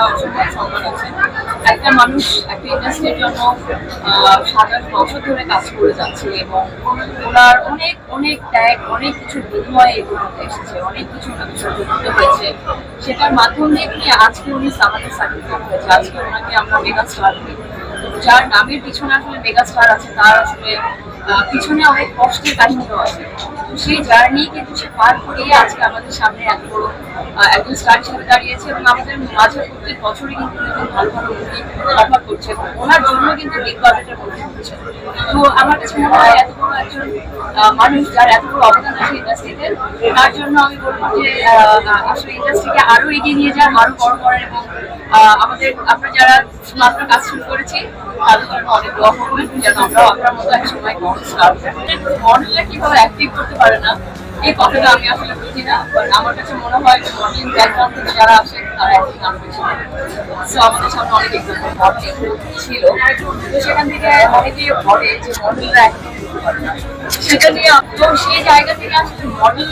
অসম্ভব সম্মান আছে। একটা মানুষ একটা ইন্ডাস্ট্রির জন্য 7-8 বছর ধরে কাজ করে যাচ্ছে এবং ওনার অনেক অনেক ত্যাগ, অনেক কিছু বিনিময়ে এই পর্যন্ত এসেছে, অনেক কিছু ওনাকে সহ্য করতে হয়েছে। সেটার মাধ্যমে আজকে উনি আমাদের সার্টিফিকেট হয়েছে, আজকে ওনাকে আমরা মেগা স্টার করি। যার নামের পিছনে আসলে মেগা স্টার আছে তার আসলে পিছনে অনেক কষ্টের কাহিনীও আছে। তো সেই জার্নি কিন্তু সে পার করিয়ে আজকে আমাদের সামনে এত বড় একজন স্টার হিসেবে দাঁড়িয়েছে এবং আমাদের মাঝে প্রত্যেক বছরই কিন্তু ভালো ভালো মুভি অফার করছে এবং ওনার জন্য কিন্তু বিগ বাজেটের মুভি হচ্ছে। তো আমার কাছে মনে হয় এত বড় একজন মানুষ যার এত বড় অবদান আছে ইন্ডাস্ট্রিতে, তার জন্য আমি বলবো যে আসলে ইন্ডাস্ট্রিকে আরো এগিয়ে নিয়ে যান, আরো বড় করেন এবং আমরা যারা মাত্র কাজ শুরু করেছি তাদের জন্য অনেক দোয়া করবেন যেন আমরাও আপনার মতো এক সময় মডেলরা কিভাবে অ্যাক্টিভ করতে পারে না এই কথাটা আমি আসলে বুঝি না। আমার কাছে মনে হয় যে মডেলিং ব্যাকগ্রাউন্ড থেকে যারা আসে তারা অ্যাক্টিং আরো বেশি করে। সো আমাদের সামনে অনেক এক্সাম্পল ছিল, তো সেখান থেকে অনেকেই বলে যে মডেলরা অ্যাক্টিং করতে পারে না, সেটা নিয়ে তো সেই জায়গা থেকে আসলে মডেল